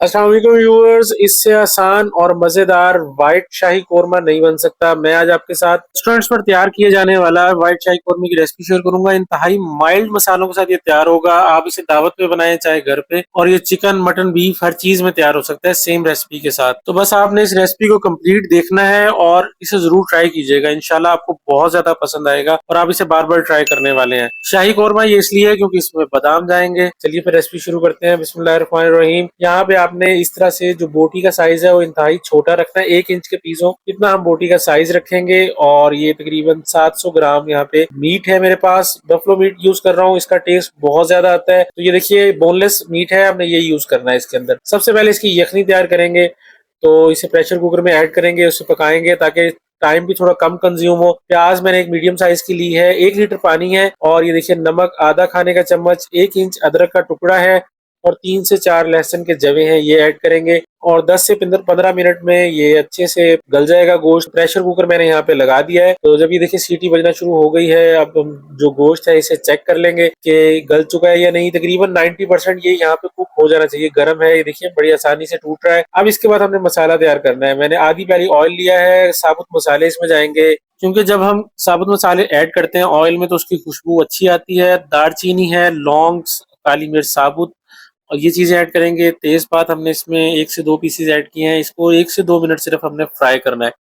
अस्सलाम वालेकुम व्यूअर्स। इससे आसान और मजेदार व्हाइट शाही कोरमा नहीं बन सकता। मैं आज आपके साथ रेस्टोरेंट्स पर तैयार किए जाने वाला व्हाइट शाही कोरमे की रेसिपी शेयर करूंगा। इंतहाई माइल्ड मसालों के साथ ये तैयार होगा। आप इसे दावत पे बनाएं चाहे घर पे, और ये चिकन मटन बीफ हर चीज में तैयार हो सकता है सेम रेसिपी के साथ। तो बस आपने इस रेसिपी को कंप्लीट देखना है और इसे जरूर ट्राई कीजिएगा। इंशाल्लाह आपको बहुत ज्यादा पसंद आएगा और आप इसे बार बार ट्राई करने वाले हैं। शाही कोरमा ये इसलिए है क्योंकि इसमें बादाम जाएंगे। चलिए फिर रेसिपी शुरू करते हैं। बिस्मिल्लाहिर्रहमानिर्रहीम। यहाँ पे आपने इस तरह से जो बोटी का साइज है वो इंतहाई छोटा रखना है, 1 इंच के पीस हो इतना हम बोटी का साइज रखेंगे। और ये तकरीबन 700 ग्राम यहाँ पे मीट है मेरे पास। बफलो मीट यूज कर रहा हूँ, इसका टेस्ट बहुत ज्यादा आता है। तो ये देखिए बोनलेस मीट है, हमने ये यूज करना है इसके अंदर। सबसे पहले इसकी यखनी तैयार करेंगे। तो इसे प्रेशर कुकर में ऐड करेंगे, उसे पकाएंगे ताकि टाइम भी थोड़ा कम कंज्यूम हो। प्याज मैंने एक मीडियम साइज की ली है, 1 लीटर पानी है। और ये देखिए नमक आधा खाने का चम्मच, 1 इंच अदरक का टुकड़ा है और 3 से 4 लहसुन के जवे हैं, ये ऐड करेंगे। और 10 से 15 मिनट में ये अच्छे से गल जाएगा गोश्त। प्रेशर कुकर मैंने यहाँ पे लगा दिया है। तो जब ये देखिए सीटी बजना शुरू हो गई है, अब हम जो गोश्त है इसे चेक कर लेंगे कि गल चुका है या नहीं। तकरीबन 90% ये यहाँ पे कुक हो जाना चाहिए। गर्म है, ये देखिए बड़ी आसानी से टूट रहा है। अब इसके बाद हमने मसाला तैयार करना है। मैंने आधी प्याली ऑयल लिया है, साबुत मसाले इसमें जाएंगे क्योंकि जब हम साबुत मसाले ऐड करते हैं ऑयल में तो उसकी खुशबू अच्छी आती है। दालचीनी है, लौंग, काली मिर्च साबुत, और ये चीजें ऐड करेंगे। तेजपात हमने इसमें 1 से 2 पीसेज ऐड किए हैं। इसको 1 से 2 मिनट सिर्फ हमने फ्राई करना है।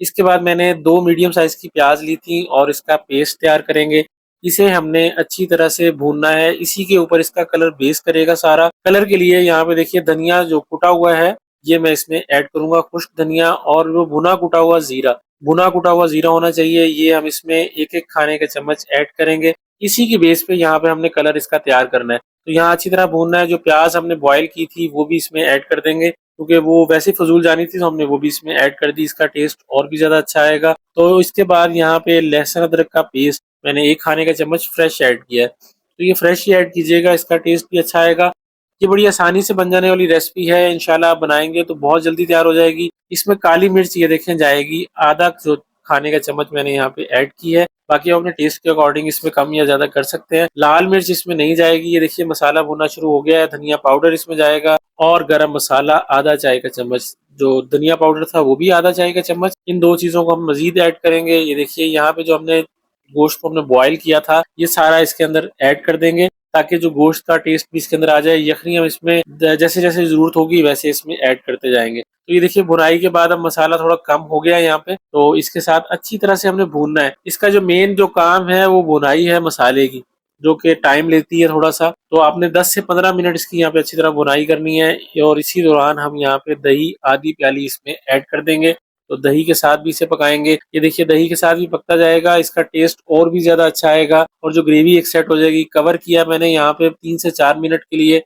इसके बाद मैंने 2 मीडियम साइज की प्याज ली थी और इसका पेस्ट तैयार करेंगे। इसे हमने अच्छी तरह से भूनना है, इसी के ऊपर इसका कलर बेस करेगा सारा। कलर के लिए यहाँ पे देखिए धनिया जो कुटा हुआ है ये मैं इसमें ऐड करूंगा, खुश्क धनिया, और वो भुना कुटा हुआ जीरा। भुना कुटा हुआ जीरा होना चाहिए, ये हम इसमें 1 1 खाने का चम्मच ऐड करेंगे। इसी की बेस पे यहाँ पे हमने कलर इसका तैयार करना है। तो यहाँ अच्छी तरह भूनना है। जो प्याज हमने बॉईल की थी वो भी इसमें ऐड कर देंगे क्योंकि वो वैसे फजूल जानी थी, तो हमने वो भी इसमें ऐड कर दी। इसका टेस्ट और भी ज्यादा अच्छा आएगा। तो इसके बाद यहाँ पे लहसुन अदरक का पेस्ट मैंने 1 खाने का चम्मच फ्रेश ऐड किया है। तो ये फ्रेश ही ऐड कीजिएगा, इसका टेस्ट भी अच्छा आएगा। ये बड़ी आसानी से बन जाने वाली रेसिपी है। इंशाल्लाह आप बनाएंगे तो बहुत जल्दी तैयार हो जाएगी। इसमें काली मिर्च ये देखें जाएगी आधा जो खाने का चम्मच मैंने यहाँ पे ऐड की है। बाकी आप अपने टेस्ट के अकॉर्डिंग इसमें कम या ज्यादा कर सकते हैं। लाल मिर्च इसमें नहीं जाएगी। ये देखिए मसाला भुनना शुरू हो गया है। धनिया पाउडर इसमें जाएगा और गरम मसाला आधा चाय का चम्मच। जो धनिया पाउडर था वो भी आधा चाय का चम्मच। इन दो चीजों को हम मजीद ऐड करेंगे। ये देखिए यहाँ पे जो हमने गोश्त को हमने बॉईल किया था ये सारा इसके अंदर ऐड कर देंगे ताकि जो गोश्त का टेस्ट भी इसके अंदर आ जाए। यखनी हम इसमें जैसे जैसे जरूरत होगी वैसे इसमें ऐड करते जाएंगे। तो ये देखिए भुनाई के बाद अब मसाला थोड़ा कम हो गया है यहाँ पे, तो इसके साथ अच्छी तरह से हमने भूनना है। इसका जो मेन जो काम है वो भुनाई है मसाले की, जो कि टाइम लेती है थोड़ा सा। तो आपने 10 से 15 मिनट इसकी यहाँ पे अच्छी तरह भुनाई करनी है। और इसी दौरान हम यहाँ पे दही आधी प्याली इसमें ऐड कर देंगे। तो दही के साथ भी इसे पकाएंगे। ये देखिए दही के साथ भी पकता जाएगा, इसका टेस्ट और भी ज्यादा अच्छा आएगा और जो ग्रेवी एक सेट हो जाएगी। कवर किया मैंने यहाँ पे 3 से 4 मिनट के लिए।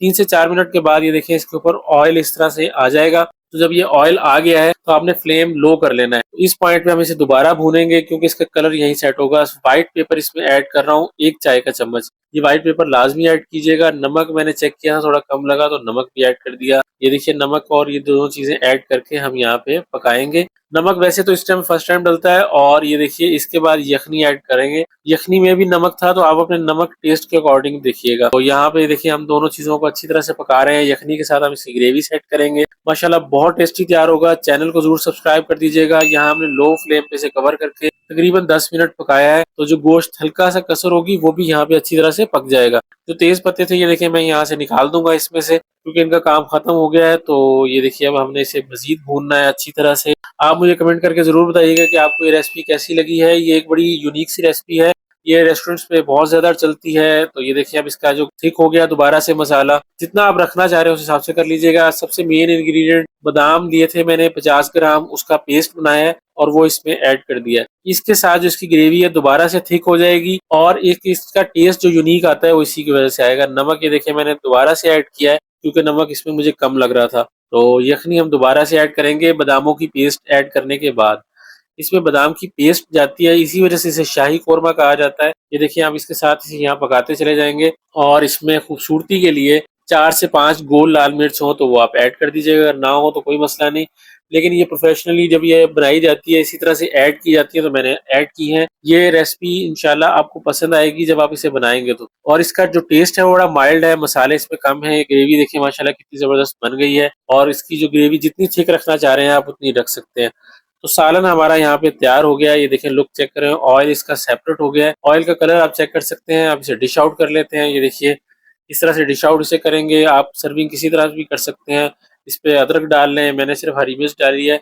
3 से 4 मिनट के बाद ये देखिए इसके ऊपर ऑयल इस तरह से आ जाएगा। तो जब ये ऑयल आ गया है तो आपने फ्लेम लो कर लेना है। तो इस पॉइंट पे हम इसे दोबारा भूनेंगे क्योंकि इसका कलर यहीं सेट होगा। व्हाइट पेपर इसमें ऐड कर रहा हूँ 1 चाय का चम्मच। ये व्हाइट पेपर लाजमी ऐड कीजिएगा। नमक मैंने चेक किया था थोड़ा कम लगा तो नमक भी ऐड कर दिया। ये देखिए नमक और ये दोनों चीजें ऐड करके हम यहाँ पे पकाएंगे। नमक वैसे तो इस टाइम फर्स्ट टाइम डलता है। और ये देखिए इसके बाद यखनी ऐड करेंगे। यखनी में भी नमक था तो आप अपने नमक टेस्ट के अकॉर्डिंग देखिएगा। तो यहाँ पे देखिए हम दोनों चीजों को अच्छी तरह से पका रहे हैं। यखनी के साथ हम इसकी ग्रेवी सेट करेंगे। माशाल्लाह बहुत टेस्टी तैयार होगा। चैनल को जरूर सब्सक्राइब कर दीजिएगा। यहाँ हमने लो फ्लेम पे से कवर करके तकरीबन 10 मिनट पकाया है। तो जो गोश्त हल्का सा कसर होगी वो भी यहाँ पे अच्छी तरह से पक जाएगा। जो तेज पत्ते थे ये देखिए मैं यहाँ से निकाल दूंगा इसमें से क्योंकि इनका काम खत्म हो गया है। तो ये देखिए अब हमने इसे मजीद भूनना है अच्छी तरह से। आप मुझे कमेंट करके जरूर बताइएगा कि आपको ये रेसिपी कैसी लगी है। ये एक बड़ी यूनिक सी रेसिपी है, ये रेस्टोरेंट्स पे बहुत ज्यादा चलती है। तो ये देखिए अब इसका जो थिक हो गया दोबारा से मसाला, जितना आप रखना चाह रहे हो उस हिसाब से कर लीजिएगा। सबसे मेन इंग्रेडिएंट बादाम लिए थे मैंने 50 ग्राम, उसका पेस्ट बनाया है और वो इसमें ऐड कर दिया है। इसके साथ जो इसकी ग्रेवी है दोबारा से थिक हो जाएगी और एक इसका टेस्ट जो यूनिक आता है वो इसी की वजह से आएगा। नमक ये देखिए मैंने दोबारा से ऐड किया है क्योंकि नमक इसमें मुझे कम लग रहा था। तो यखनी हम दोबारा से ऐड करेंगे बादामों की पेस्ट ऐड करने के बाद। इसमें बादाम की पेस्ट जाती है, इसी वजह से इसे शाही कोरमा कहा जाता है। ये देखिए हम इसके साथ इसे यहाँ पकाते चले जाएंगे। और इसमें खूबसूरती के लिए 4 से 5 गोल लाल मिर्च हो तो वो आप ऐड कर दीजिएगा, अगर ना हो तो कोई मसला नहीं। लेकिन ये प्रोफेशनली जब ये बनाई जाती है इसी तरह से ऐड की जाती है तो मैंने ऐड की है। ये रेसिपी इंशाल्लाह आपको पसंद आएगी जब आप इसे बनाएंगे तो। और इसका जो टेस्ट है वो बड़ा माइल्ड है, मसाले इसमें कम है। ग्रेवी देखिए माशाल्लाह कितनी जबरदस्त बन गई है, और इसकी जो ग्रेवी जितनी थिक रखना चाह रहे हैं आप उतनी रख सकते हैं। तो सालन हमारा यहाँ पे तैयार हो गया है। ये देखें, लुक चेक करें, ऑयल इसका सेपरेट हो गया है। ऑयल का कलर आप चेक कर सकते हैं। आप इसे डिश आउट कर लेते हैं। ये देखिए इस तरह से डिश आउट इसे करेंगे। आप सर्विंग किसी तरह भी कर सकते हैं। इस पे अदरक डाल लें, मैंने सिर्फ हरी मिर्च डाली है,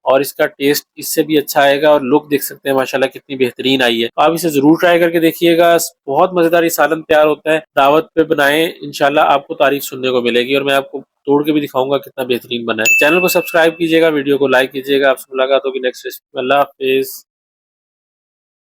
और इसका टेस्ट इससे भी अच्छा आएगा। और लुक देख सकते हैं माशाल्लाह कितनी बेहतरीन आई है। तो आप इसे जरूर ट्राई करके देखिएगा। बहुत मजेदार ये सालन तैयार होता है। दावत पे बनाएं, इंशाल्लाह आपको तारीफ सुनने को मिलेगी, और मैं आपको तोड़ के भी दिखाऊंगा कितना बेहतरीन बना है। चैनल को सब्सक्राइब कीजिएगा, वीडियो को लाइक कीजिएगा। आपसे मुलाकात होगी नेक्स्ट रेसिपी में। अल्लाह हाफिज।